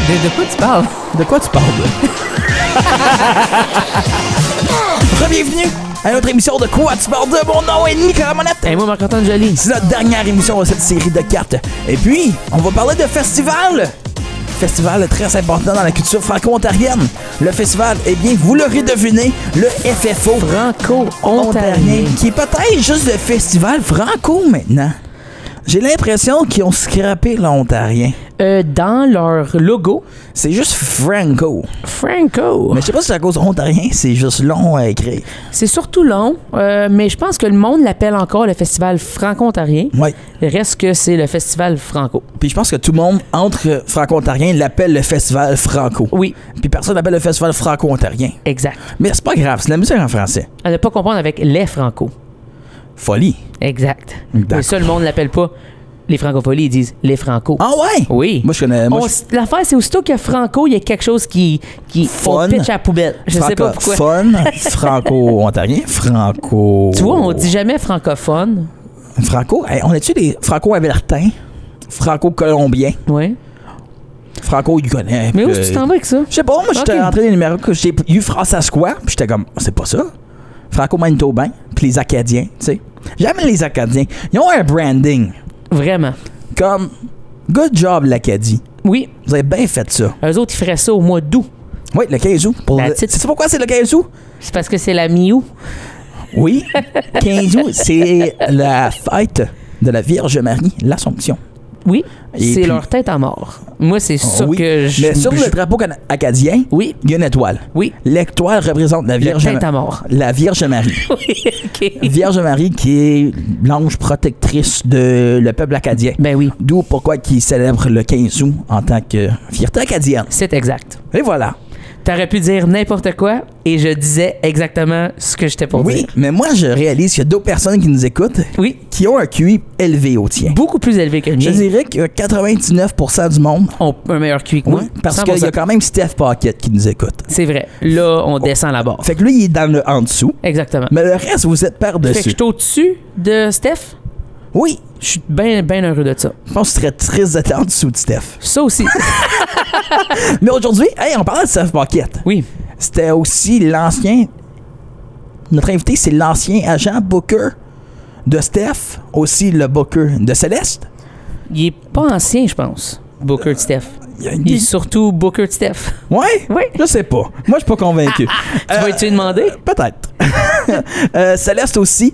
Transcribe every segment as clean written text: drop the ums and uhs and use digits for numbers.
De quoi tu parles? De quoi tu parles? Bienvenue à notre émission De quoi tu parles de. Mon nom est Nicolas Monette. Et moi, Marc-Antoine Joly. C'est notre dernière émission de cette série de cartes. Et puis, on va parler de festival. Festival très important dans la culture franco-ontarienne. Le festival, eh bien, vous l'aurez deviné, le FFO. Franco-ontarien. Qui est peut-être juste le festival franco maintenant. J'ai l'impression qu'ils ont scrappé l'ontarien. Dans leur logo. C'est juste Franco. Franco. Mais je sais pas si c'est à cause ontarien, c'est juste long à écrire. C'est surtout long, mais je pense que le monde l'appelle encore le festival franco-ontarien. Ouais. Reste que c'est le festival franco. Puis je pense que tout le monde, entre franco-ontarien, l'appelle le festival franco. Oui. Puis personne l'appelle le festival franco-ontarien. Exact. Mais c'est pas grave, c'est de la musique en français. À ne pas comprendre avec les franco. Folie. Exact. D'accord. Mais ça, le monde l'appelle pas les francopholies, ils disent les franco. Ah ouais? Oui. Moi, je connais... L'affaire, c'est aussitôt qu'il y a franco, il y a quelque chose qui Fun. on pitch à la poubelle. Je sais pas pourquoi. Fun, franco-ontarien, franco... Tu vois, on dit jamais francophone. Franco? Hey, on est-tu des franco-avertins? Franco-colombiens? Oui. Franco-yugonais? Mais où est-ce que tu t'en vas avec ça? Je sais pas, moi, j'étais Ok. rentré dans les numéros que j'ai eu France-Asquois, puis j'étais comme, c'est pas ça. Franco-manitobain, puis les Acadiens, tu sais. J'aime les Acadiens. Ils ont un branding. Vraiment. Comme, good job, l'Acadie. Oui. Vous avez bien fait ça. Eux autres, ils feraient ça au mois d'août. Oui, le 15 août. C'est pourquoi c'est le 15 août? C'est parce que c'est la mi-août. Oui. 15 août, c'est la fête de la Vierge Marie, l'Assomption. Oui. Et C'est puis- leur tête à mort. Moi, c'est ça Oui. que je... Mais sur le drapeau acadien, Oui. il y a une étoile. Oui. L'étoile représente la Vierge tête à mort. La Vierge Marie. Oui, OK. Vierge Marie qui est l'ange protectrice de le peuple acadien. Ben oui. D'où pourquoi ils célèbrent le 15 août en tant que fierté acadienne. C'est exact. Et voilà. T'aurais pu dire n'importe quoi et je disais exactement ce que j'étais pour Oui, dire. mais moi, je réalise qu'il y a d'autres personnes qui nous écoutent Oui. qui ont un QI élevé au tien. Beaucoup plus élevé que le Je mien. dirais que 99% du monde, On a un meilleur QI que moi. oui, parce 100%. qu'il y a quand même Steph Paquette qui nous écoute. C'est vrai. Là, on descend la barre. Fait que lui, il est dans le en dessous, Exactement. mais le reste, vous êtes Fait que je par-dessus. suis au-dessus de Steph. Oui, Je suis bien heureux de ça. je pense que tu serais triste d'être en dessous de Steph. Ça aussi. Mais aujourd'hui, hey, on parlait de Steph Paquette. Oui. C'était aussi l'ancien... Notre invité, c'est l'ancien agent Booker de Steph, aussi le Booker de Céleste. Il est pas ancien, je pense. Booker de Steph. Il est Il- surtout Booker de Steph. Ouais? Oui. Je sais pas. Moi, je suis pas convaincu. Tu vas-tu demander? Peut-être. Céleste aussi,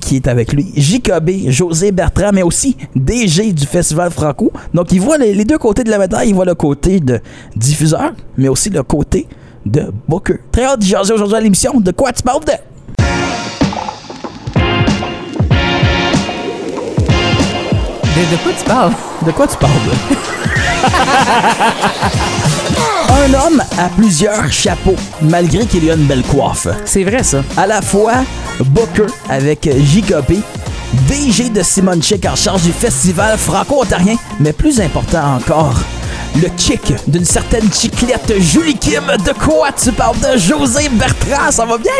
qui est avec lui. Jacobé, José Bertrand, mais aussi DG du Festival Franco. Donc, il voit les deux côtés de la médaille. Il voit le côté de diffuseur, mais aussi le côté de Booker. Très hâte d'y jaser aujourd'hui à l'émission. De quoi tu parles de? De quoi tu parles? De quoi tu parles de? Un homme a plusieurs chapeaux, malgré qu'il ait une belle coiffe. C'est vrai, ça. À la fois Booker avec Jacobé, DG de Simone Chick en charge du festival franco-ontarien, mais plus important encore, le chick d'une certaine chiclette Julie Kim. De quoi tu parles de? José Bertrand, ça va bien?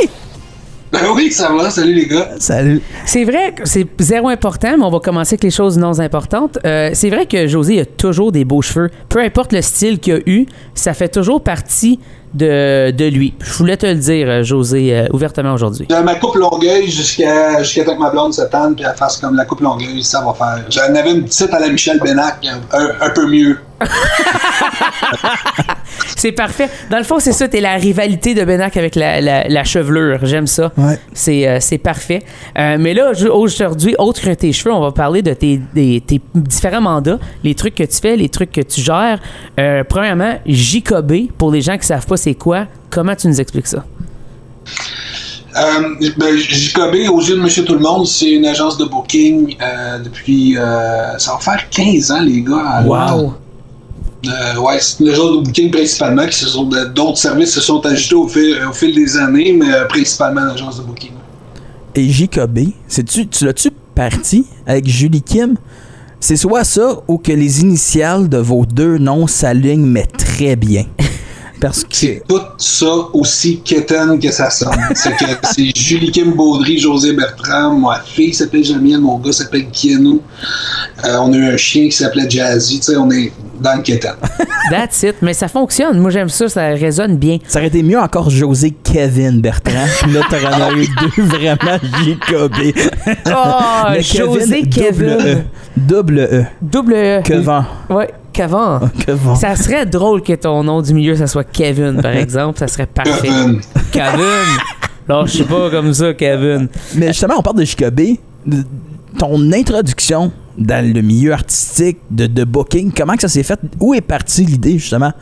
Ben oui, ça va. Salut les gars. Salut. C'est vrai que c'est zéro important, mais on va commencer avec les choses non importantes. C'est vrai que José a toujours des beaux cheveux. Peu importe le style qu'il a eu, ça fait toujours partie de lui. Je voulais te le dire, José, ouvertement aujourd'hui. J'ai ma coupe Longueuil jusqu'à temps que ma blonde se tanne puis elle fasse comme la coupe Longueuil, ça va faire. J'en avais une petite à la Michel Bénac, un peu mieux. C'est parfait. Dans le fond, c'est ça, t'es la rivalité de Benac avec la chevelure. J'aime ça. Ouais. C'est parfait. Mais là, aujourd'hui, autre que tes cheveux, on va parler de tes différents mandats, les trucs que tu fais, les trucs que tu gères. Premièrement, Jacobé, pour les gens qui savent pas c'est quoi, comment tu nous expliques ça? Jacobé, aux yeux de Monsieur Tout-le-Monde, c'est une agence de booking depuis... ça va faire 15 ans, les gars. Wow! Ouais, c'est une agence de booking principalement, qui d'autres services se sont ajoutés au fil des années, mais principalement une agence de booking. Et Jacobé, tu l'as-tu parti avec Julie Kim? C'est soit ça ou que les initiales de vos deux noms s'alignent, mais très bien. Parce que c'est tout ça aussi quétaine que ça sonne. C'est Julie Kim Baudry, José Bertrand, ma fille s'appelle Jamiel, mon gars s'appelle Kieno. On a eu un chien qui s'appelait Jazzy, tu sais, on est dans le quétaine. That's it. Mais ça fonctionne. Moi, j'aime ça. Ça résonne bien. Ça aurait été mieux encore José Kevin Bertrand. Puis là, t'aurais eu deux vraiment J.K.B. Oh, José Kevin. Double E. Double E. Kevin. Ouais, Kevin. Kevin. Ça serait drôle que ton nom du milieu, ça soit Kevin, par exemple. Ça serait parfait. Kevin. Alors, je sais pas comme ça, Kevin. Mais justement, on parle de J.K.B. Ton introduction dans le milieu artistique de booking, comment que ça s'est fait? Où est partie l'idée, justement,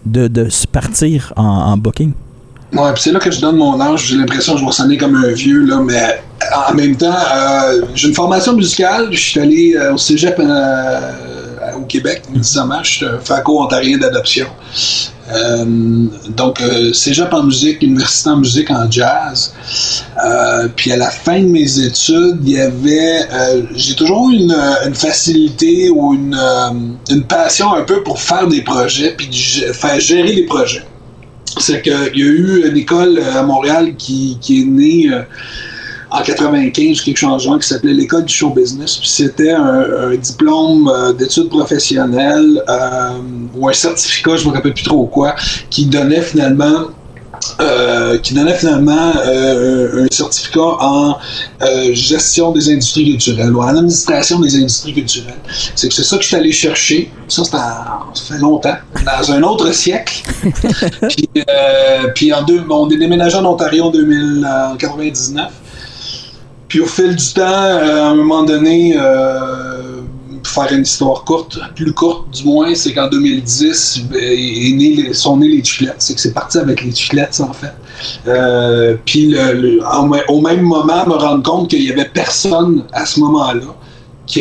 de se partir en booking? Ouais, puis c'est là que je donne mon âge. J'ai l'impression que je vais sonner comme un vieux, là, mais en même temps, j'ai une formation musicale. Je suis allé au cégep au Québec, nécessairement. Je suis un franco-ontarien d'adoption. Donc, cégep en musique, université en musique en jazz. Puis à la fin de mes études, il y avait... j'ai toujours eu une facilité ou une passion un peu pour faire des projets puis faire gérer les projets. C'est qu'il y a eu une école à Montréal qui est née en 95, quelque chose genre, qui s'appelait l'École du show business. Puis c'était un diplôme d'études professionnelles ou un certificat, je ne me rappelle plus trop quoi, qui donnait finalement un certificat en gestion des industries culturelles ou en administration des industries culturelles. C'est ça que je suis allé chercher. Ça fait longtemps, dans un autre siècle. Puis on est déménagé en Ontario en 1999. Puis au fil du temps, à un moment donné, pour faire une histoire courte, plus courte du moins, c'est qu'en 2010 sont nées les Chiclettes. C'est que c'est parti avec les Chiclettes, en fait. Puis au même moment, me rendre compte qu'il n'y avait personne à ce moment-là qui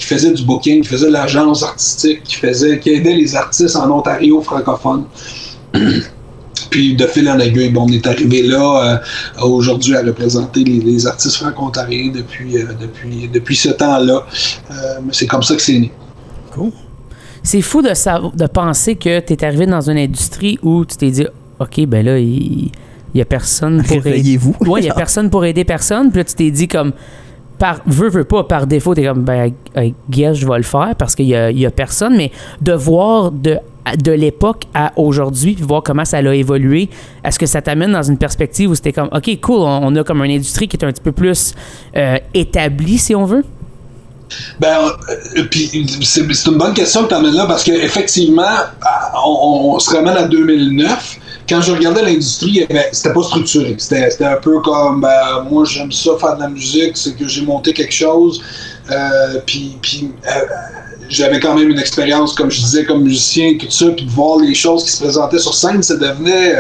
faisait du booking, qui faisait de l'agence artistique, qui aidait les artistes en Ontario francophone. Puis de fil en aiguille, on est arrivé là aujourd'hui à représenter les artistes franco-ontariens depuis ce temps-là. C'est comme ça que c'est né. Cool. C'est fou de penser que tu es arrivé dans une industrie où tu t'es dit OK, ben là, il y a personne pour aider. Ouais, il y a personne pour aider personne. Puis là, tu t'es dit comme veux pas, par défaut, t'es comme ben I guess je vais le faire parce qu'il y a personne, mais de voir de l'époque à aujourd'hui, puis voir comment ça a évolué, est-ce que ça t'amène dans une perspective où c'était comme OK, cool, on a comme une industrie qui est un petit peu plus établie, si on veut? Puis c'est une bonne question que tu amènes là parce qu'effectivement, on se ramène à 2009. Quand je regardais l'industrie, c'était pas structuré. C'était un peu comme moi j'aime ça faire de la musique, c'est que j'ai monté quelque chose. Puis j'avais quand même une expérience, comme je disais, comme musicien, tout ça, puis de voir les choses qui se présentaient sur scène, ça devenait...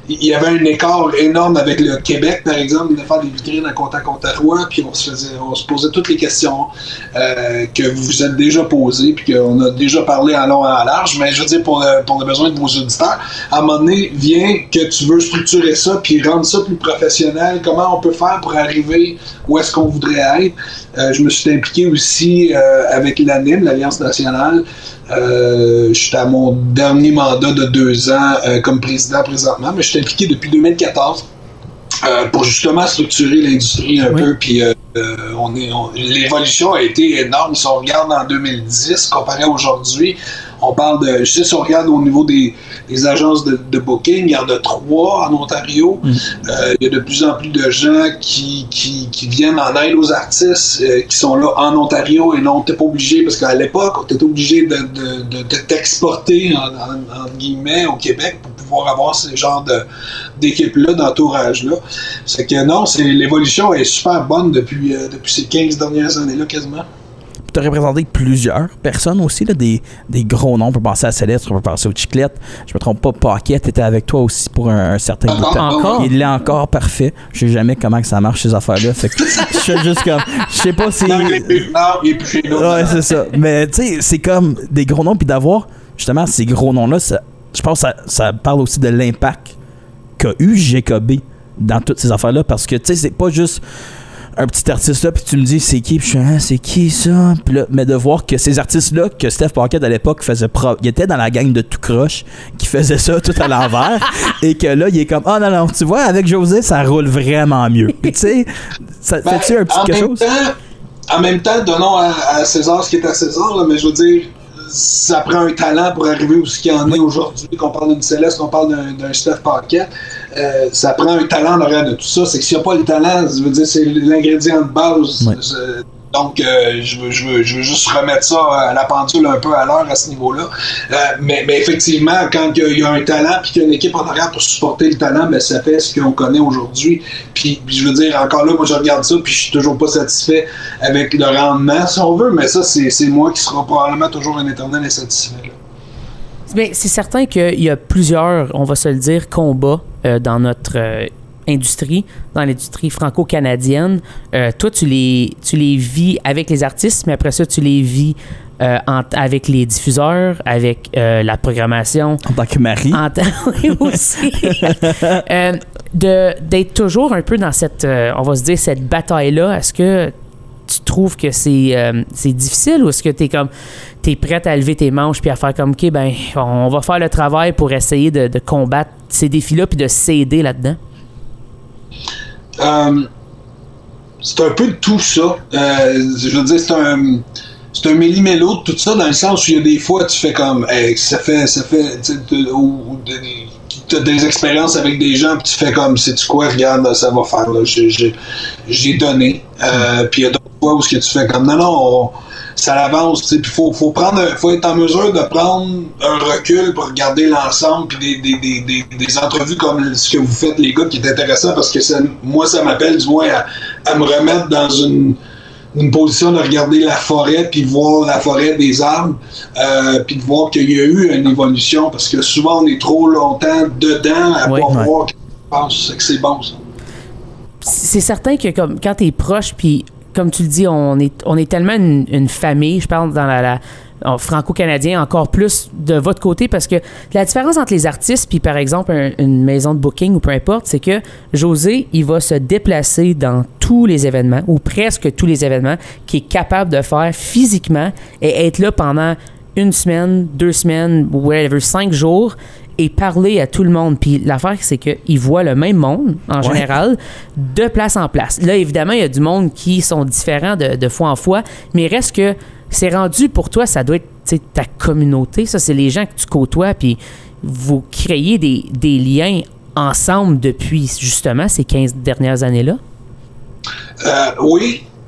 il y avait un écart énorme avec le Québec, par exemple. Il venait faire des vitrines à Contact-Ontario, puis on se posait toutes les questions que vous vous êtes déjà posées, puis qu'on a déjà parlé en long et en large. Mais je veux dire, pour le besoin de vos auditeurs, à un moment donné, vient que tu veux structurer ça, puis rendre ça plus professionnel. Comment on peut faire pour arriver où est-ce qu'on voudrait être? Je me suis impliqué aussi avec l'ANIM, l'Alliance nationale. Je suis à mon dernier mandat de 2 ans comme président présentement, mais je suis impliqué depuis 2014 pour justement structurer l'industrie un peu. Puis l'évolution a été énorme. Si on regarde en 2010 comparé à aujourd'hui, on parle de, si on regarde au niveau des agences de booking, il y en a 3 en Ontario. Il y a de plus en plus de gens qui viennent en aide aux artistes qui sont là en Ontario et non, t'es pas obligé, parce qu'à l'époque, t'étais obligé de t'exporter en guillemets au Québec pour pouvoir avoir ce genre d'équipe-là, d'entourage-là. C'est que non, l'évolution est super bonne depuis ces 15 dernières années-là quasiment. Tu as représenté plusieurs personnes aussi, là, des gros noms. On peut penser à Céleste, on peut penser aux Chiclettes. Je me trompe pas, Paquette était avec toi aussi pour un certain bout de temps. Encore? Il l'est encore, parfait. Je sais jamais comment que ça marche ces affaires-là. Fait que je suis juste comme... Je sais pas si... Non, il est plus chez nous. Ouais, c'est ça. Mais tu sais, c'est comme des gros noms, puis d'avoir justement ces gros noms-là, je pense que ça parle aussi de l'impact qu'a eu J.K.B. dans toutes ces affaires-là, parce que tu sais, c'est pas juste un petit artiste là, puis tu me dis c'est qui, puis je suis c'est qui ça, puis là, mais de voir que ces artistes là que Steph Paquette à l'époque faisait il était dans la gang de tout croche qui faisait ça tout à l'envers et que là il est comme non tu vois avec José ça roule vraiment mieux. Puis tu sais ça fait-tu un petit quelque chose? En même temps, donnons à César ce qui est à César, là, mais je veux dire, ça prend un talent pour arriver où ce qu'il y en est aujourd'hui, qu'on parle d'une Céleste, qu'on parle d'un Steph Paquette. Ça prend un talent en arrière de tout ça. C'est que s'il n'y a pas le talent, je veux dire, c'est l'ingrédient de base. Ouais. Donc, je veux juste remettre ça à la pendule un peu à l'heure à ce niveau-là. Mais effectivement, quand il y a un talent puis qu'il y a une équipe en arrière pour supporter le talent, ben, ça fait ce qu'on connaît aujourd'hui. Puis je veux dire, encore là, moi je regarde ça puis je suis toujours pas satisfait avec le rendement, si on veut, mais ça, c'est moi qui sera probablement toujours un éternel insatisfait. Bien, c'est certain qu'il y a plusieurs, on va se le dire, combats dans notre industrie, dans l'industrie franco-canadienne. Toi, tu les vis avec les artistes, mais après ça, tu les vis avec les diffuseurs, avec la programmation. En tant que mari. Oui, aussi. D'être toujours un peu dans cette, on va se dire, cette bataille-là. Est-ce que tu trouves que c'est difficile ou est-ce que t'es prête à lever tes manches puis à faire comme, OK, ben, on va faire le travail pour essayer de combattre ces défis-là puis de s'aider là-dedans? C'est un peu de tout ça. Je veux dire, c'est un méli-mélo de tout ça, dans le sens où il y a des fois, tu fais comme, hey, ça fait tu as des expériences avec des gens, puis tu fais comme, sais-tu quoi, regarde, ça va faire, là, j'ai donné. Puis il y a d'autres fois où ce que tu fais comme, non, ça avance, tu sais, puis faut être en mesure de prendre un recul pour regarder l'ensemble, puis des entrevues comme ce que vous faites, les gars, qui est intéressant, parce que moi, ça m'appelle, du moins, à me remettre dans une position de regarder la forêt, puis de voir la forêt des arbres, puis de voir qu'il y a eu une évolution, parce que souvent, on est trop longtemps dedans à pas voir ce qui se passe. C'est que c'est bon, ça. C'est certain que quand t'es proche, puis comme tu le dis, on est tellement une famille, je parle dans la franco-canadien, encore plus de votre côté, parce que la différence entre les artistes puis par exemple une maison de booking ou peu importe, c'est que José, il va se déplacer dans tous les événements ou presque tous les événements qu'il est capable de faire physiquement et être là pendant 1 semaine, 2 semaines, whatever, 5 jours et parler à tout le monde. Puis l'affaire, c'est qu'il voit le même monde, en général, de place en place. Là, évidemment, il y a du monde qui sont différents de fois en fois, mais il reste que c'est rendu pour toi, ça doit être ta communauté. Ça, c'est les gens que tu côtoies, puis vous créez des liens ensemble depuis, justement, ces 15 dernières années-là?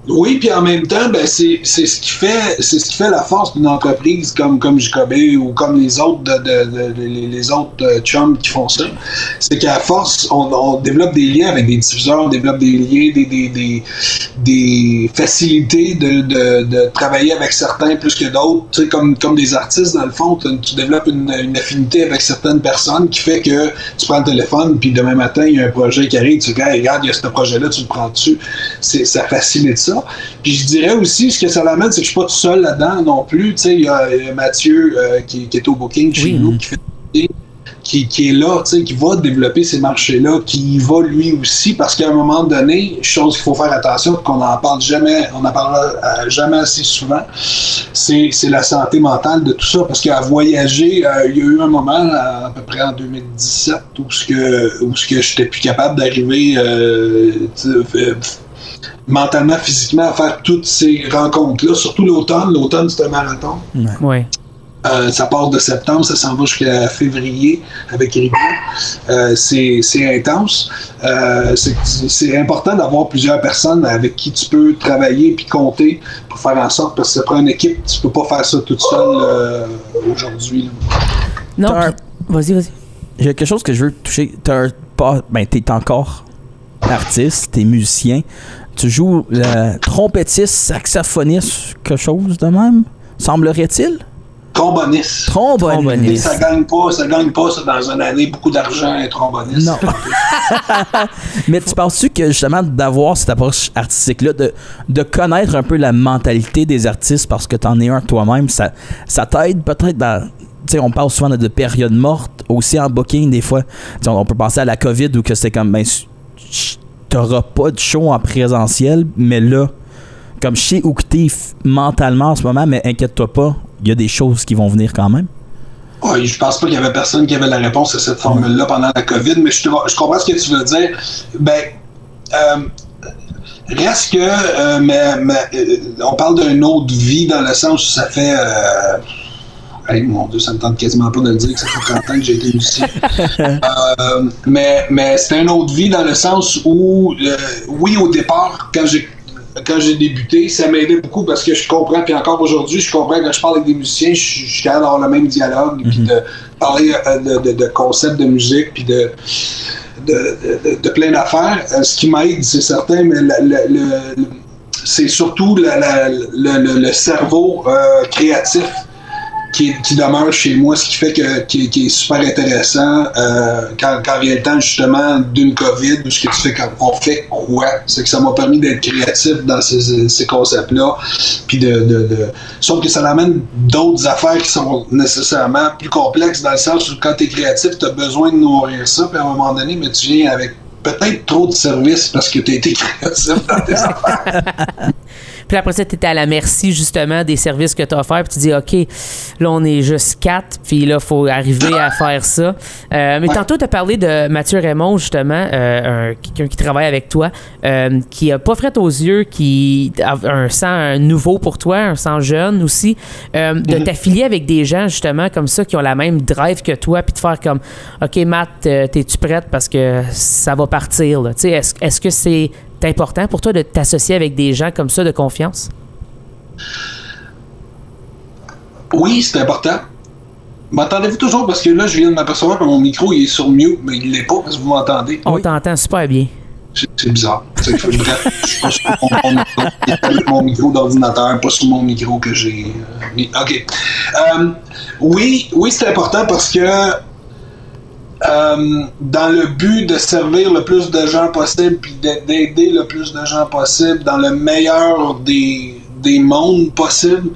Oui, puis en même temps, ben c'est ce qui fait la force d'une entreprise comme Jicobé ou comme les autres les autres chums qui font ça. C'est qu'à force, on développe des liens avec des diffuseurs, on développe des liens, des facilités de travailler avec certains plus que d'autres. Tu sais, comme des artistes, dans le fond, tu développes une affinité avec certaines personnes qui fait que tu prends le téléphone, puis demain matin, il y a un projet qui arrive, tu dis, hey, regarde, il y a ce projet-là, tu le prends dessus. Ça facilite ça. Puis je dirais aussi, ce que ça l'amène, c'est que je suis pas tout seul là-dedans non plus. Tu sais, il y a Mathieu qui est au booking chez nous, qui est là, tu sais, qui va développer ces marchés-là, qui y va lui aussi, parce qu'à un moment donné, chose qu'il faut faire attention, qu'on n'en parle jamais, on n'en parlera jamais assez souvent, c'est la santé mentale de tout ça, parce qu'à voyager, il y a eu un moment, à peu près en 2017, où ce que j'étais plus capable d'arriver mentalement, physiquement, à faire toutes ces rencontres-là, surtout l'automne. L'automne, c'est un marathon. Ouais. Ça part de septembre, ça s'en va jusqu'à février avec Rivière. C'est intense. C'est important d'avoir plusieurs personnes avec qui tu peux travailler puis compter pour faire en sorte, parce que ça prend une équipe. Tu peux pas faire ça toute seule aujourd'hui. Non, vas-y. J'ai quelque chose que je veux toucher. T'es encore artiste, t'es musicien. Tu joues trompettiste, saxophoniste, quelque chose de même, semblerait-il? Tromboniste. Et ça gagne pas ça dans une année, beaucoup d'argent, un tromboniste. Non. Mais tu penses-tu que justement d'avoir cette approche artistique-là, de connaître un peu la mentalité des artistes parce que t'en es un toi-même, ça t'aide peut-être dans... Tu sais, on parle souvent de périodes mortes, aussi en booking des fois. T'sais, on peut penser à la COVID où que c'était comme... t'auras pas de show en présentiel, mais là, comme je sais où que t'es mentalement en ce moment, mais inquiète-toi pas, il y a des choses qui vont venir quand même. Oui, je pense pas qu'il y avait personne qui avait la réponse à cette formule-là pendant la COVID, mais je comprends ce que tu veux dire. Reste que, on parle d'une autre vie dans le sens où ça fait... mon Dieu, ça me tente quasiment pas de le dire que ça fait 30 ans que j'ai été musicien. Mais c'était une autre vie dans le sens où, oui, au départ, quand j'ai débuté, ça m'aidait beaucoup parce que je comprends, puis encore aujourd'hui, je comprends quand je parle avec des musiciens, je suis capable d'avoir le même dialogue, puis de parler de concepts de musique, puis de plein d'affaires. Ce qui m'aide, c'est certain, mais c'est surtout le cerveau créatif qui demeure chez moi, ce qui fait qui est super intéressant quand vient le temps justement d'une COVID, où ce que tu fais quand on fait quoi, c'est que ça m'a permis d'être créatif dans ces concepts-là, puis sauf que ça amène d'autres affaires qui sont nécessairement plus complexes dans le sens où quand tu es créatif, tu as besoin de nourrir ça, puis à un moment donné, mais tu viens avec peut-être trop de services parce que tu as été créatif dans tes affaires. Puis après ça, tu étais à la merci, justement, des services que tu as offerts. Puis tu dis, OK, là, on est juste 4. Puis là, il faut arriver à faire ça. Mais tantôt, tu as parlé de Mathieu Raymond, justement, quelqu'un qui travaille avec toi, qui a pas fret aux yeux, qui a un sang nouveau pour toi, un sang jeune aussi. De t'affilier avec des gens, justement, comme ça, qui ont la même drive que toi. Puis de faire comme, OK, Matt, t'es-tu prête parce que ça va partir, là? Tu sais, est-ce que c'est important pour toi de t'associer avec des gens comme ça de confiance? Oui, c'est important. M'entendez-vous toujours? Parce que là, je viens de m'apercevoir que mon micro il est sur mute, mais il l'est pas parce que vous m'entendez. On t'entend super bien. C'est bizarre. Bref, je suis pas sur mon micro d'ordinateur, pas sur mon micro que j'ai mis. OK. Oui, c'est important parce que dans le but de servir le plus de gens possible puis d'aider le plus de gens possible dans le meilleur des mondes possibles,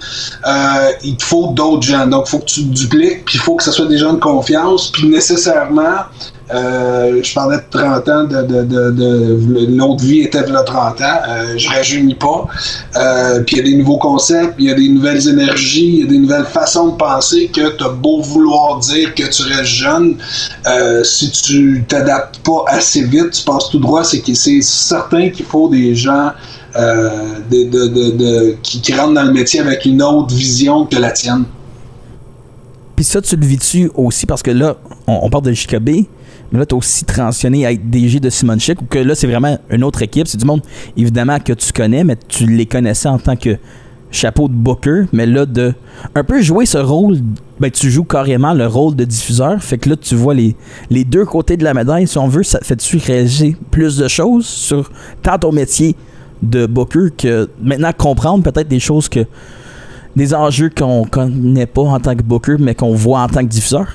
il te faut d'autres gens. Donc, il faut que tu dupliques, puis il faut que ce soit des gens de confiance, puis nécessairement, je parlais de 30 ans, l'autre vie était de 30 ans, je rajeunis pas, puis il y a des nouveaux concepts, il y a des nouvelles énergies, il y a des nouvelles façons de penser que tu as beau vouloir dire que tu restes jeune, si tu t'adaptes pas assez vite, tu passes tout droit, c'est certain qu'il faut des gens qui rentrent dans le métier avec une autre vision que la tienne. Puis ça, tu le vis-tu aussi parce que là, on parle de JKB, mais là, tu as aussi transitionné à être DG de Simon Chic, ou que là, c'est vraiment une autre équipe. C'est du monde, évidemment, que tu connais, mais tu les connaissais en tant que chapeau de booker, mais là, de un peu jouer ce rôle, ben, tu joues carrément le rôle de diffuseur. Fait que là, tu vois les deux côtés de la médaille, si on veut. Ça te fait-tu réaliser plus de choses sur tant ton métier de booker que maintenant comprendre peut-être des choses des enjeux qu'on connaît pas en tant que booker, mais qu'on voit en tant que diffuseur?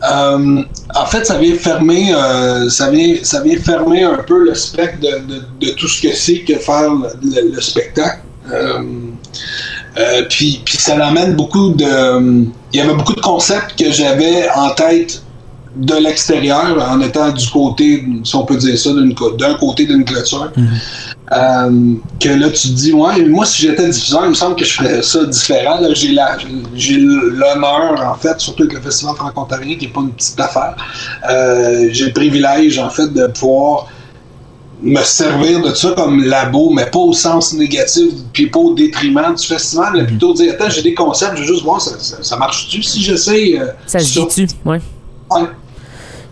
En fait, ça vient fermer un peu le spectre de tout ce que c'est que faire le spectacle. Puis ça l'amène beaucoup il y avait beaucoup de concepts que j'avais en tête de l'extérieur, en étant du côté, si on peut dire ça, d'un côté d'une clôture. Que là, tu te dis, ouais, moi, si j'étais diffuseur, il me semble que je ferais ça différent. Là, j'ai l'honneur, en fait, surtout avec le Festival franco-ontarien, qui n'est pas une petite affaire. J'ai le privilège, en fait, de pouvoir me servir de ça comme labo, mais pas au sens négatif, puis pas au détriment du festival, mais plutôt dire, attends, j'ai des concepts, je vais juste voir, ça marche-tu si j'essaye? Ça se dit-tu, oui. Ouais.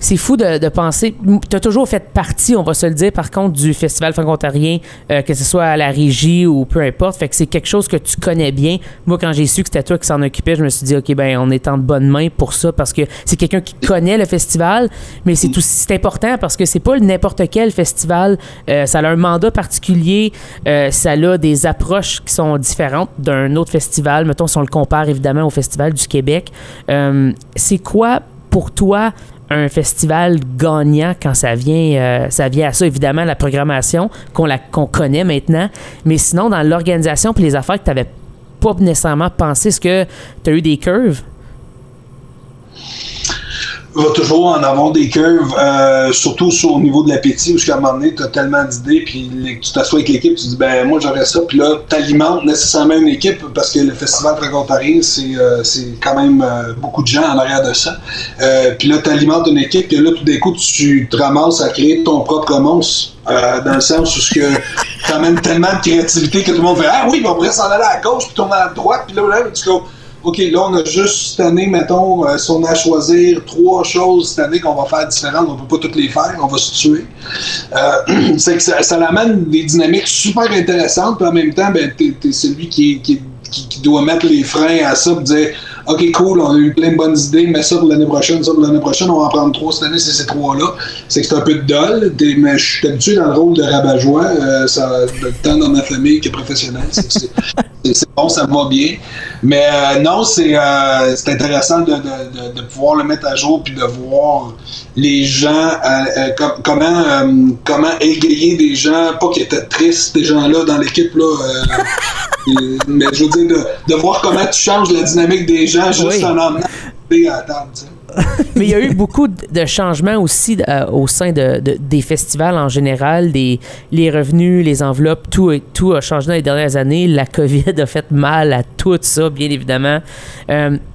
C'est fou de penser. Tu as toujours fait partie, on va se le dire, par contre, du Festival franco-ontarien, que ce soit à la régie ou peu importe. Fait que c'est quelque chose que tu connais bien. Moi, quand j'ai su que c'était toi qui s'en occupais, je me suis dit, OK, ben on est en de bonnes mains pour ça parce que c'est quelqu'un qui connaît le festival, mais c'est important parce que c'est pas n'importe quel festival. Ça a un mandat particulier, ça a des approches qui sont différentes d'un autre festival. Mettons, si on le compare évidemment au Festival du Québec. C'est quoi, pour toi, un festival gagnant quand ça vient à ça, évidemment, la programmation qu'on connaît maintenant, mais sinon, dans l'organisation puis les affaires que tu n'avais pas nécessairement pensé, est-ce que tu as eu des curves? va toujours en avoir des curves, surtout au niveau de l'appétit, où à un moment donné, tu as tellement d'idées, puis tu t'assois avec l'équipe, tu dis, ben moi j'aurais ça, puis là, tu alimentes nécessairement une équipe, parce que le Festival Franco-Ontarien, c'est quand même beaucoup de gens en arrière de ça. Puis là, tu alimentes une équipe, que là, tout d'un coup, tu te ramasses à créer ton propre monstre, dans le sens où tu amènes tellement de créativité que tout le monde fait, ah oui, on pourrait s'en aller à gauche, puis tourner à la droite, puis là, tu dis, OK, là, on a juste cette année, mettons, si on a à choisir 3 choses cette année qu'on va faire différentes, on peut pas toutes les faire, on va se tuer. C'est que ça amène des dynamiques super intéressantes, puis en même temps, ben, t'es celui qui doit mettre les freins à ça, et dire, OK, cool, on a eu plein de bonnes idées, mais ça pour l'année prochaine, on va en prendre 3 cette année, c'est ces 3-là. C'est que c'est un peu de dol, mais je suis habitué dans le rôle de rabat-joie, ça tant dans ma famille que professionnel. C'est bon, ça me va bien. Mais non, c'est intéressant de pouvoir le mettre à jour puis de voir les gens, comment égayer des gens, pas qu'ils étaient tristes, ces gens-là dans l'équipe, là. Mais je veux dire, de voir comment tu changes la dynamique des gens juste en emmenant à la table, tu sais. Mais il y a eu beaucoup de changements aussi au sein des festivals en général, les revenus, les enveloppes, tout a changé dans les dernières années. La COVID a fait mal à tout ça, bien évidemment.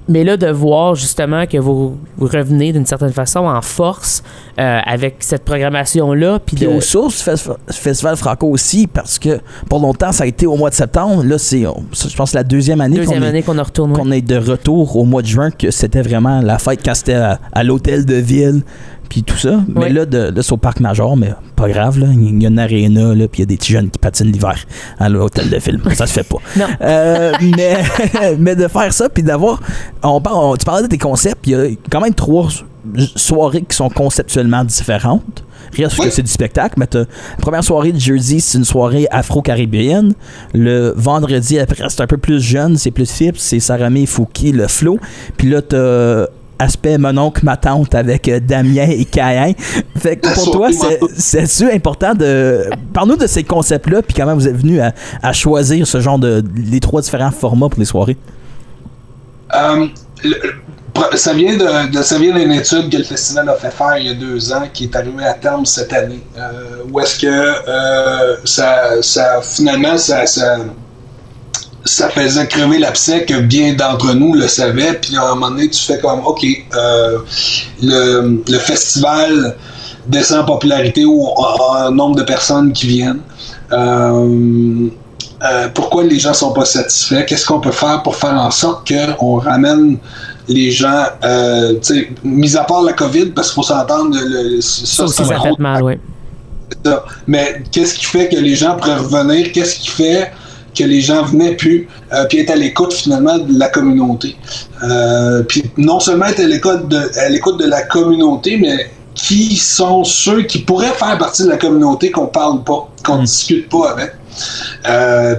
Mais là, de voir justement que vous revenez d'une certaine façon en force avec cette programmation-là. Puis aux sources, Festival Franco aussi, parce que pour longtemps, ça a été au mois de septembre. Là, c'est, je pense, la deuxième année qu'on est de retour au mois de juin, que c'était vraiment la fête quand c'était à l'hôtel de ville, puis tout ça. Mais là, c'est au Parc Major, mais pas grave, là. Il y a une aréna, là, puis il y a des petits jeunes qui patinent l'hiver à l'hôtel de ville. Ça se fait pas. Non. Mais de faire ça, puis d'avoir... tu parlais de tes concepts, il y a quand même 3 soirées qui sont conceptuellement différentes. Reste que c'est du spectacle, mais la première soirée de jeudi, c'est une soirée afro-caribéenne. Le vendredi, après, c'est un peu plus jeune, c'est plus fibre, c'est Saramé et Fouki, le flow. Puis là, t'as aspect mon oncle, ma tante avec Damien et Caïn. Fait que pour toi, c'est important de... Parle-nous de ces concepts-là, puis comment vous êtes venu à choisir ce genre les 3 différents formats pour les soirées. Ça vient d'une étude que le festival a fait faire il y a 2 ans, qui est arrivée à terme cette année, où est-ce que finalement ça faisait crever l'abcès que bien d'entre nous le savaient, puis à un moment donné, tu fais comme, OK, le festival descend en popularité en nombre de personnes qui viennent. Pourquoi les gens sont pas satisfaits? Qu'est-ce qu'on peut faire pour faire en sorte qu'on ramène les gens, mis à part la COVID, parce qu'il faut s'entendre, ça aussi, ça fait mal, oui. Mais qu'est-ce qui fait que les gens pourraient revenir? Qu'est-ce qui fait que les gens venaient plus, puis être à l'écoute finalement de la communauté? Puis non seulement être à l'écoute de la communauté, mais qui sont ceux qui pourraient faire partie de la communauté qu'on parle pas, qu'on discute pas avec.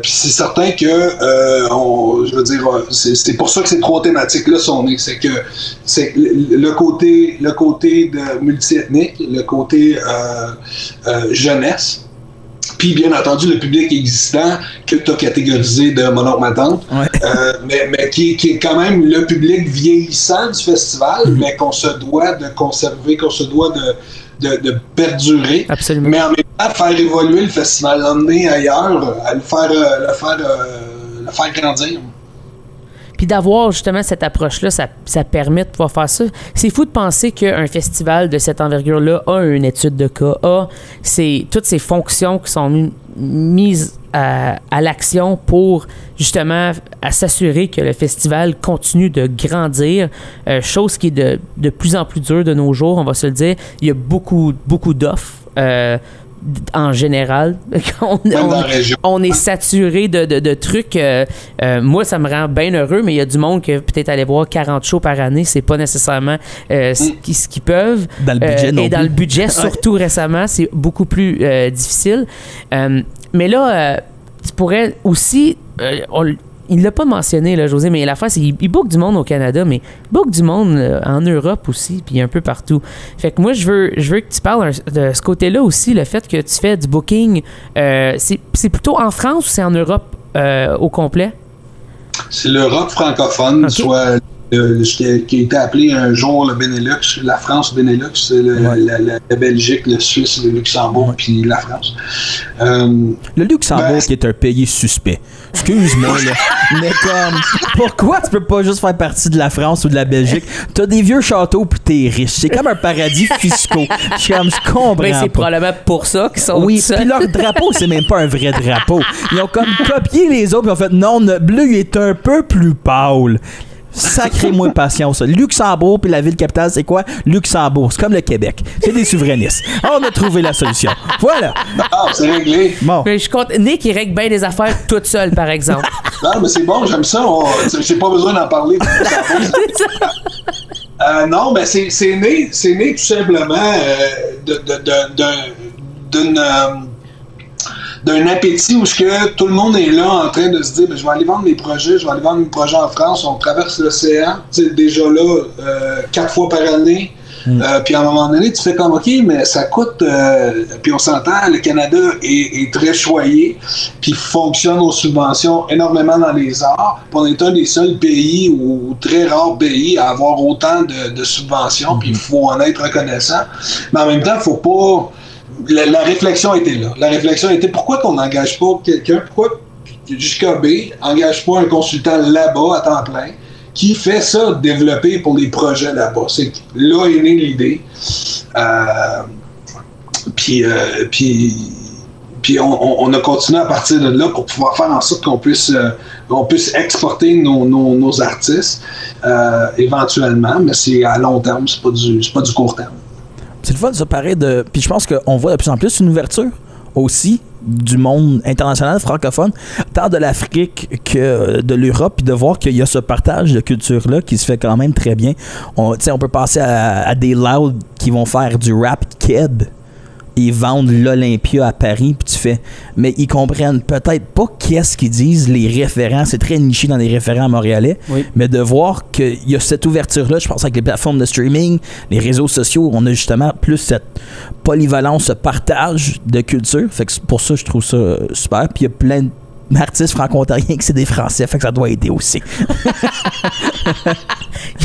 Puis c'est certain que je veux dire, c'est pour ça que ces 3 thématiques-là sont nées. C'est que c'est le côté de multiethnique, le côté jeunesse. Puis, bien entendu, le public existant que tu as catégorisé de mon oncle, ma tante, mais qui est quand même le public vieillissant du festival, mais qu'on se doit de conserver, qu'on se doit de perdurer. Absolument. Mais en même temps, faire évoluer le festival, l'emmener ailleurs, à le faire grandir. Puis d'avoir justement cette approche-là, ça permet de pouvoir faire ça. C'est fou de penser qu'un festival de cette envergure-là a une étude de cas, toutes ces fonctions qui sont mises à l'action pour justement à s'assurer que le festival continue de grandir, chose qui est de plus en plus dure de nos jours, on va se le dire. Il y a beaucoup d'offres. En général, on est saturé de trucs. Moi, ça me rend bien heureux, mais il y a du monde qui peut-être aller voir 40 shows par année, c'est pas nécessairement ce qu'ils peuvent. Dans le budget non et dans plus. le budget, surtout récemment, c'est beaucoup plus difficile. Mais là, tu pourrais aussi... il l'a pas mentionné, là, José, mais l'affaire, c'est qu'il book du monde au Canada, mais il book du monde en Europe aussi, puis un peu partout. Fait que moi, je veux que tu parles de ce côté-là aussi, le fait que tu fais du booking. C'est plutôt en France ou c'est en Europe au complet? C'est l'Europe francophone, soit qui a été appelé un jour le Benelux, la France Benelux, c'est la Belgique, le Suisse, le Luxembourg, puis la France. Le Luxembourg qui est un pays suspect. Excuse-moi, là. Mais comme, pourquoi tu peux pas juste faire partie de la France ou de la Belgique? T'as des vieux châteaux pis t'es riche. C'est comme un paradis fiscaux. Je comprends pas. C'est probablement pour ça qu'ils sont Oui, puis leur drapeau, c'est même pas un vrai drapeau. Ils ont comme copié les autres, puis ont fait non, notre bleu il est un peu plus pâle. Sacrez-moi patience. Luxembourg puis la ville capitale, c'est quoi? Luxembourg. C'est comme le Québec. C'est des souverainistes. On a trouvé la solution. Voilà. Ah, c'est réglé. Bon. Mais je compte. Nick, il règle bien des affaires toute seule, par exemple. Non, mais c'est bon, j'aime ça. J'ai pas besoin d'en parler. Non, mais c'est né tout simplement d'un appétit où que tout le monde est là en train de se dire je vais aller vendre mes projets, en France, on traverse l'océan, déjà là 4 fois par année. Puis à un moment donné, tu fais comme OK, mais ça coûte, puis on s'entend, le Canada est très choyé, puis fonctionne aux subventions énormément dans les arts. Puis on est un des seuls pays ou très rares pays à avoir autant de subventions, puis il faut en être reconnaissant. Mais en même temps, il faut pas. La réflexion était là. La réflexion était pourquoi qu'on n'engage pas quelqu'un, pourquoi JKB n'engage pas un consultant là-bas à temps plein qui fait ça, développer pour les projets là-bas. C'est là est née l'idée. Puis on a continué à partir de là pour pouvoir faire en sorte qu'on puisse exporter nos artistes éventuellement, mais c'est à long terme, c'est pas du court terme. C'est le fun, ça paraît de. Puis je pense qu'on voit de plus en plus une ouverture aussi du monde international francophone, tant de l'Afrique que de l'Europe, puis de voir qu'il y a ce partage de culture-là qui se fait quand même très bien. On peut passer à des Loud qui vont faire du rap keb. Ils vendent l'Olympia à Paris, puis tu fais... Mais ils comprennent peut-être pas qu'est-ce qu'ils disent, les référents. C'est très niché dans les référents montréalais. Oui. Mais de voir qu'il y a cette ouverture-là, je pense avec les plateformes de streaming, les réseaux sociaux, on a justement plus cette polyvalence, ce partage de culture. Fait que pour ça, je trouve ça super. Puis il y a plein d'artistes franco-ontariens que c'est des Français, fait que ça doit aider aussi.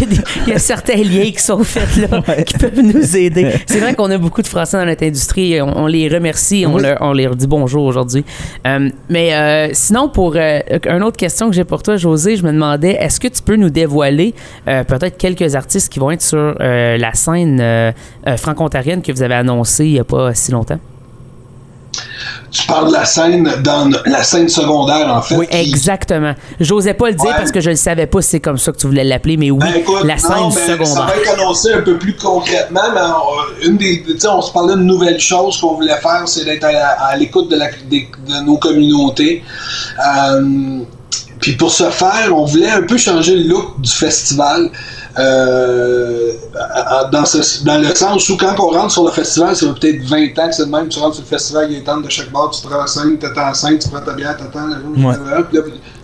Il y a certains liens qui sont faits là, qui peuvent nous aider. C'est vrai qu'on a beaucoup de Français dans notre industrie. On les remercie, on leur dit bonjour aujourd'hui. Mais sinon, pour une autre question que j'ai pour toi, José, je me demandais, est-ce que tu peux nous dévoiler peut-être quelques artistes qui vont être sur la scène franco-ontarienne que vous avez annoncée il n'y a pas si longtemps? Tu parles de la scène dans la scène secondaire, en fait. Oui, exactement. J'osais pas le dire parce que je ne savais pas si c'est comme ça que tu voulais l'appeler, mais oui, écoute, la scène secondaire. Ça va être annoncé un peu plus concrètement, mais on se parlait de nouvelles choses qu'on voulait faire, c'est d'être à l'écoute de nos communautés. Puis pour ce faire, on voulait un peu changer le look du festival. Dans le sens où quand on rentre sur le festival, ça fait peut-être 20 ans que c'est de même, tu rentres sur le festival, il y a des tentes de chaque bord, tu te prends en scène, t'attends en scène, tu prends ta bière, t'attends,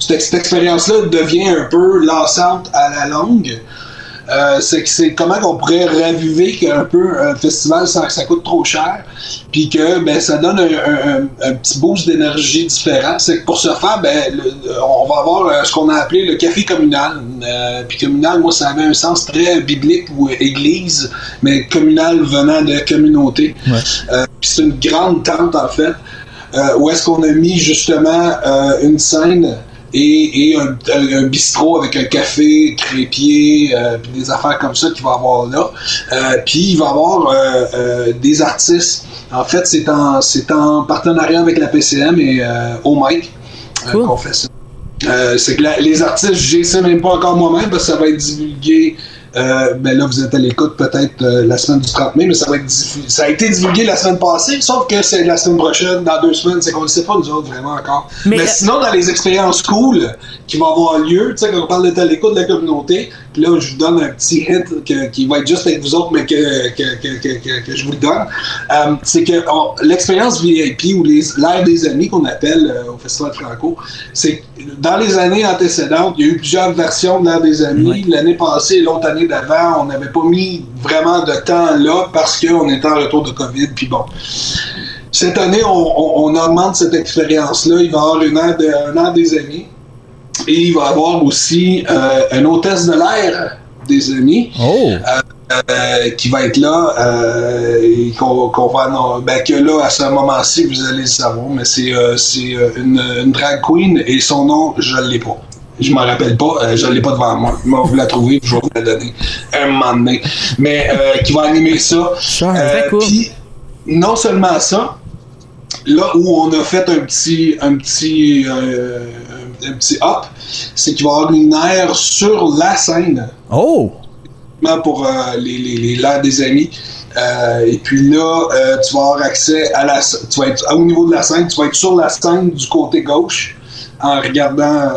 cette expérience-là devient un peu lassante à la longue. C'est comment qu'on pourrait raviver un peu un festival sans que ça coûte trop cher, puis que ça donne un petit boost d'énergie différent. C'est que pour ce faire, on va avoir ce qu'on a appelé le café communal. Puis communal, moi, ça avait un sens très biblique ou église, mais communal venant de communauté. Ouais. Puis c'est une grande tente, en fait, où est-ce qu'on a mis justement une scène et un bistrot avec un café, crépier, puis des affaires comme ça qu'il va y avoir là. Puis il va y avoir des artistes. En fait, c'est en partenariat avec la PCM et Au Mic qu'on fait ça. C'est que les artistes, je ne sais même pas encore moi-même parce que ça va être divulgué. Là, vous êtes à l'écoute peut-être la semaine du 30 mai, mais ça a été divulgué la semaine passée, sauf que c'est la semaine prochaine, dans 2 semaines, c'est qu'on ne sait pas nous autres vraiment encore. Mais sinon, dans les expériences cool qui vont avoir lieu, tu sais, quand on parle d'être à l'écoute de la communauté, puis là, je vous donne un petit hint qui va être juste avec vous autres, mais que je vous le donne. C'est que l'expérience VIP ou l'ère des amis qu'on appelle au Festival Franco, c'est dans les années antécédentes, il y a eu plusieurs versions de l'ère des amis. Oui. L'année passée et l'autre année d'avant, on n'avait pas mis vraiment de temps là parce qu'on était en retour de COVID. Puis bon, cette année, on augmente cette expérience-là. Il va y avoir un an des amis. Et il va y avoir aussi un hôtesse de l'air des amis. Oh! Qui va être là et qu'on va que là à ce moment-ci vous allez le savoir, mais c'est une drag queen et son nom je l'ai pas. Je m'en rappelle pas, je l'ai pas devant moi. Moi, vous la trouvez, je vais vous la donner un moment donné. Mais qui va animer ça. Très cool. Puis non seulement ça, là où on a fait un petit hop, c'est qu'il va y avoir une aire sur la scène. Oh! Pour l'air des amis. Et puis là, tu vas avoir accès à tu vas être au niveau de la scène, tu vas être sur la scène du côté gauche en regardant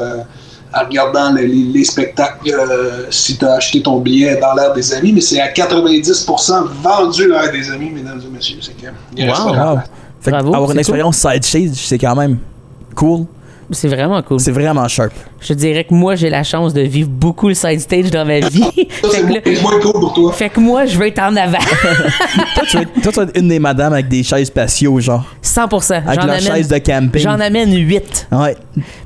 les spectacles si tu as acheté ton billet dans l'air des amis, mais c'est à 90% vendu l'air des amis, mesdames et messieurs. C'est que il reste pas Wow. Fait que Bravo, avoir une c'est expérience side stage, c'est quand même cool. C'est vraiment cool. C'est vraiment sharp. Je te dirais que moi, j'ai la chance de vivre beaucoup le side stage dans ma vie. Ça, c'est moins cool pour toi. Fait que moi, je veux être en avant. Toi, tu vas être une des madames avec des chaises patio, genre. 100%. Avec leur chaise de camping. J'en amène 8 Ouais.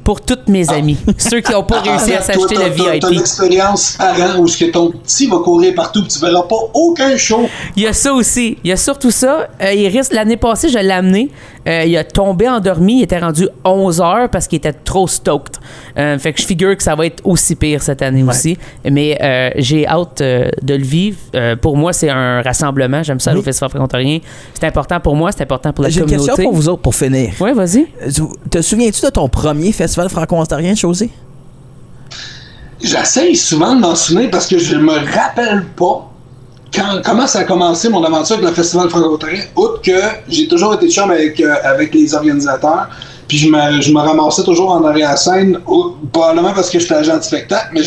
pour tous mes amis. Ceux qui n'ont pas réussi à s'acheter le T'as VIP. l'expérience parent où ton petit va courir partout et tu verras pas aucun show. Il y a ça aussi. Il y a surtout ça. Il risque, l'année passée, je l'ai amené. Il a tombé endormi. Il était rendu 11h parce qu'il était trop stoked. Fait que je figure que ça va être aussi pire cette année aussi. Mais j'ai hâte de le vivre. Pour moi, c'est un rassemblement. J'aime ça, le Festival franco-ontarien. C'est important pour moi. C'est important pour la J'ai une communauté. question pour vous autres pour finir. Oui, vas-y. Te souviens-tu de ton premier festival franco-ontarien, José? J'essaye souvent de m'en souvenir parce que je me rappelle pas comment ça a commencé mon aventure avec le Festival franco-ontarien. Outre que j'ai toujours été chum avec les organisateurs, puis je me ramassais toujours en arrière-scène, probablement parce que j'étais agent de spectacle, mais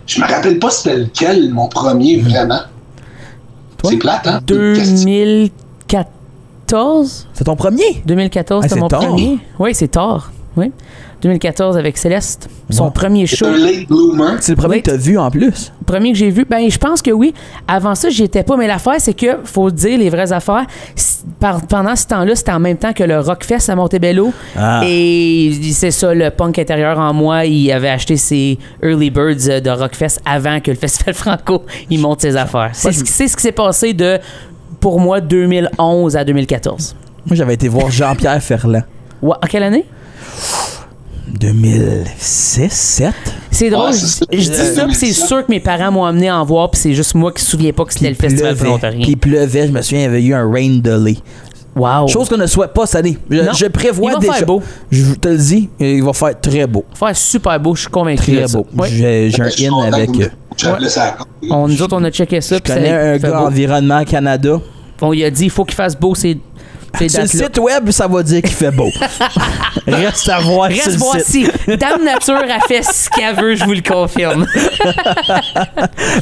je me rappelle pas c'était lequel mon premier vraiment. Toi? C'est plate, hein? 2014? C'est ton premier? 2014, c'était c'est mon tard. premier. Oui, c'est tard. Oui. 2014 avec Céleste. Son Ouais. premier C'est show. un late bloomer. C'est le premier Oui. que t'as vu en plus. Premier que j'ai vu, ben je pense que oui. Avant ça, j'y étais pas. Mais l'affaire, c'est que, faut dire les vraies affaires, pendant ce temps-là, c'était en même temps que le Rockfest à Montebello. Ah. Et c'est ça, le punk intérieur en moi, il avait acheté ses Early Birds de Rockfest avant que le Festival Franco, il monte ses affaires. C'est ce qui s'est passé de, pour moi, 2011 à 2014. Moi, j'avais été voir Jean-Pierre Ferland. Ouais, en quelle année? 2006, 7? C'est drôle, Ouais, je dis ça, puis c'est 2007. sûr que mes parents m'ont amené en voir, puis c'est juste moi qui ne me souviens pas que c'était le Festival franco-ontarien. Puis il pleuvait, je me souviens, il y avait eu un rain delay. Wow. Chose qu'on ne souhaite pas cette année. Non. Je prévois Il va déjà. faire beau. Je te le dis, il va faire très beau. Faire super beau, je suis convaincu. Très de ça. beau. Ouais. J'ai Je suis un in content avec. que j'appelais ça. Nous autres, on a checké ça. Je puis connais ça un fait gars beau. Environnement Canada. On lui a dit il faut qu'il fasse beau ces Sur le dates-là. site web, ça va dire qu'il fait beau. Reste à voir sur Reste le voir site. si Dame Nature a fait ce qu'elle veut, je vous le confirme.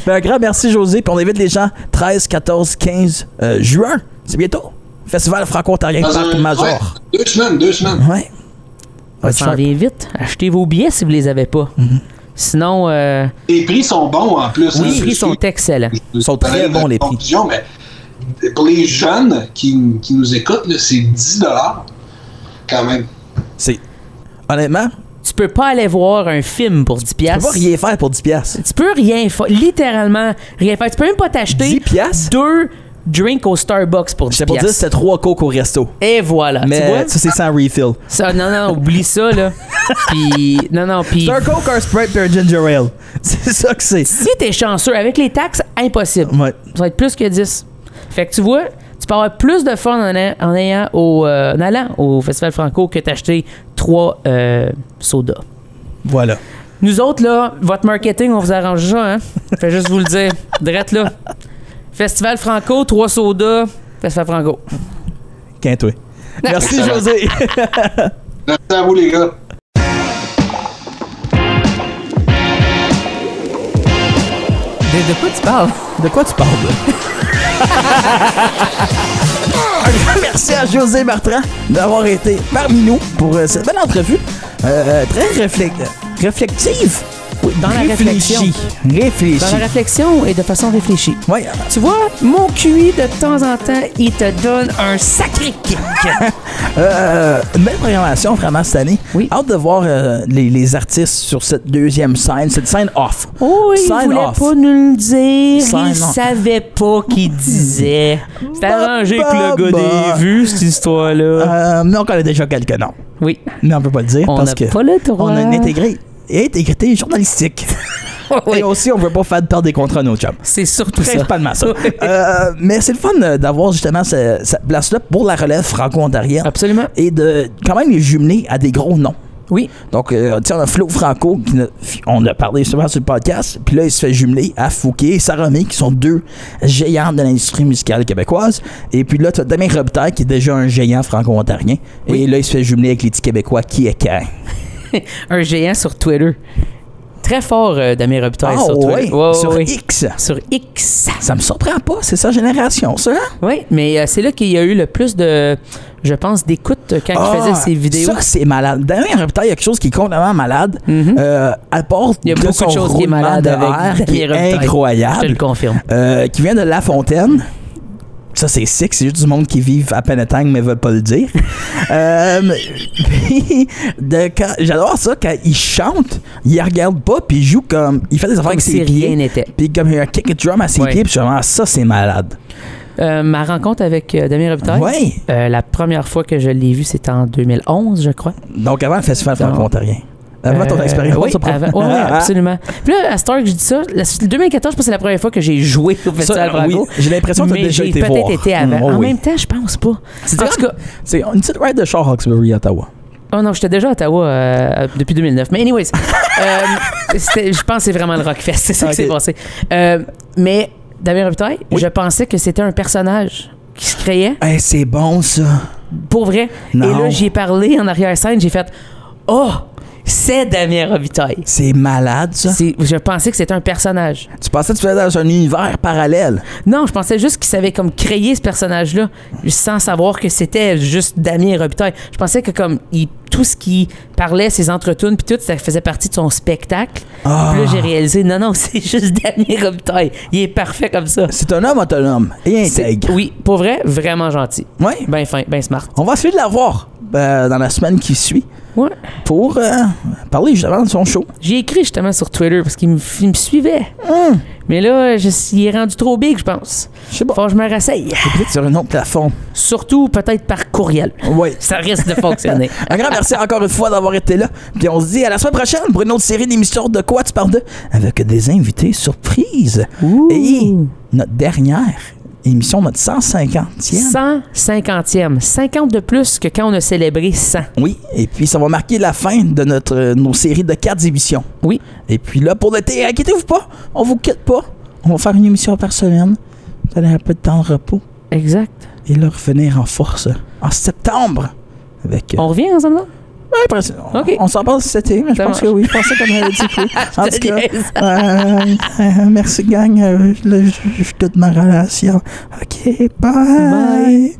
Ben, un grand merci, José. Puis on invite les gens 13, 14, 15 juin. C'est bientôt. Festival franco-ontarien Parc Major. Ouais, 2 semaines. Ouais. Ça s'en vient vite. Achetez vos billets si vous les avez pas. Sinon, Les prix sont bons en plus. oui, hein, les prix sont excellents. Ils sont très bons, les prix. Mais pour les jeunes qui nous écoutent, là, c'est 10$ quand même. C'est. Honnêtement, Tu peux pas aller voir un film pour 10$. tu peux pas rien faire pour 10 piastres. Tu peux rien faire, littéralement rien faire. Tu peux même pas t'acheter 10 piastres? 2 drinks au Starbucks pour 10$. J'étais pour dire que c'était 3 coques au resto. Et voilà. tu vois? Mais ça, c'est sans refill. Ça, non, oublie ça, là. Puis, puis C'est un coke, un Sprite et un ginger ale. C'est ça que c'est. si t'es chanceux, avec les taxes, impossible. Ouais. Ça va être plus que 10. Fait que tu vois, tu peux avoir plus de fun en allant au Festival Franco que t'acheter 3 sodas. Voilà. Nous autres, là, votre marketing, on vous arrange ça, hein? Fait juste vous le dire. Drette là. Festival Franco, 3 sodas, Festival Franco. Quintoué. Merci, Excellent. José. Merci à vous, les gars. De quoi tu parles? De quoi tu parles, là? Un grand merci à José Bertrand d'avoir été parmi nous pour cette belle entrevue. Très réflexive. Dans la réflexion. Réfléchi. Dans la réflexion et de façon réfléchie. Ouais. Tu vois, mon QI, de temps en temps, il te donne un sacré kick. Une belle programmation vraiment cette année. Oui. Hâte de voir les artistes sur cette deuxième scène, cette scène off. Oh, il Sign voulait off. pas nous le dire. Sign Il off. savait pas qu'il disait. C'était arrangé avec le gars des vues, cette histoire-là. Mais on connaît déjà quelques noms. Oui. Mais on peut pas le dire On parce n'a que pas le droit. on a une intégrité journalistique. Oui. Et aussi, on veut pas faire perdre des contrats à nos chums. C'est surtout ça. Principalement ça. Oui. Mais c'est le fun d'avoir justement cette place-là pour la relève franco-ontarienne Absolument. et de quand même les jumeler à des gros noms. Oui. Donc, tu sais, on a Flo Franco, on a parlé souvent sur le podcast, puis là, il se fait jumeler à Fouquet et Sarah May, qui sont deux géants de l'industrie musicale québécoise. Et puis là, tu as Damien Robitaille, qui est déjà un géant franco-ontarien. Oui. Et là, il se fait jumeler avec les petits Québécois, qui est quand? Un géant sur Twitter. Très fort, Damien Robitaille, Ah, sur Twitter. ouais, sur ouais. X. Sur X. Ça me surprend pas, c'est sa génération, ça. Oui, mais c'est là qu'il y a eu le plus de, je pense, d'écoute quand il faisait ses vidéos. Ça, c'est malade. Damien Robitaille, il y a quelque chose qui est complètement malade. Apporte Il y a beaucoup de choses qui est malade avec qui est Damien Robitaille. incroyable. Je te le confirme. Qui vient de La Fontaine. Ça, c'est sick. C'est juste du monde qui vivent à Penetang, mais veulent pas le dire. Puis, j'adore ça, quand il chante, il regarde pas, puis il joue comme... Il fait des affaires Comme avec si ses rien pieds. n'était. Puis comme il y a un kick drum à ses Ouais. pieds, puis je suis vraiment, ça, c'est malade. Ma rencontre avec Damien Robitaille, Ouais. la première fois que je l'ai vu, c'était en 2011, je crois. Donc, avant le Festival Non. franco-ontarien. Avant ton expérience. Oui, ça prend- ouais, absolument. Puis là, à cette heure que je dis ça, le 2014, je pense que c'est la première fois que j'ai joué au Festival Ça, oui, Franco. j'ai l'impression que tu as Mais déjà j'ai été peut-être voir. été avant. Oh, En oui. même temps, je pense pas. En tout cas, C'est une petite ride de char Hawkesbury à Ottawa. oh non, j'étais déjà à Ottawa depuis 2009. Mais anyways, je pense que c'est vraiment le Rockfest. C'est ça Ok. qui s'est passé. Mais Damien Robitaille, Oui. je pensais que c'était un personnage qui se créait. Hey, c'est bon, ça. Pour vrai. Non. Et là, j'y ai parlé en arrière-scène. J'ai fait « Oh, c'est Damien Robitaille. » C'est malade, ça. Je pensais que c'était un personnage. Tu pensais que tu faisais dans un univers parallèle. Non, je pensais juste qu'il savait comme créer ce personnage-là sans savoir que c'était juste Damien Robitaille. Je pensais que comme tout ce qui parlait, ses entretunes puis tout, ça faisait partie de son spectacle. Ah. Puis là, j'ai réalisé, non, c'est juste Damien Robitaille. Il est parfait comme ça. C'est un homme autonome et intègre. Oui, pour vrai, vraiment gentil. Oui. Ben fin, ben smart. On va essayer de la voir dans la semaine qui suit Ouais. pour parler justement de son show. J'ai écrit justement sur Twitter parce qu'il me suivait. Mais là, il est rendu trop big, je pense. Je sais pas. Faut que je me rasseye. Peut-être sur un autre plafond. Surtout peut-être par courriel. Oui. Ça risque de fonctionner. Un grand merci encore une fois d'avoir été là. Puis on se dit à la semaine prochaine pour une autre série d'émissions de Quoi tu parles de avec des invités surprises. Ouh. Et notre dernière émission, notre 150e. 150e. 50 de plus que quand on a célébré 100. Oui, et puis ça va marquer la fin de nos séries de 4 émissions. Oui. Et puis là, pour l'été, inquiétez-vous pas, on vous quitte pas. On va faire une émission par semaine. Vous allez un peu de temps de repos. Exact. Et là, revenir en force en septembre. Avec. On revient ensemble là? Ouais, après, Ok. on s'en passe cet été, mais je Ça pense marche. que oui. Je pensais qu'on avait dit que oui. En Je te tout niaise. cas, merci gang. Je te de ma relation. OK, bye. Bye.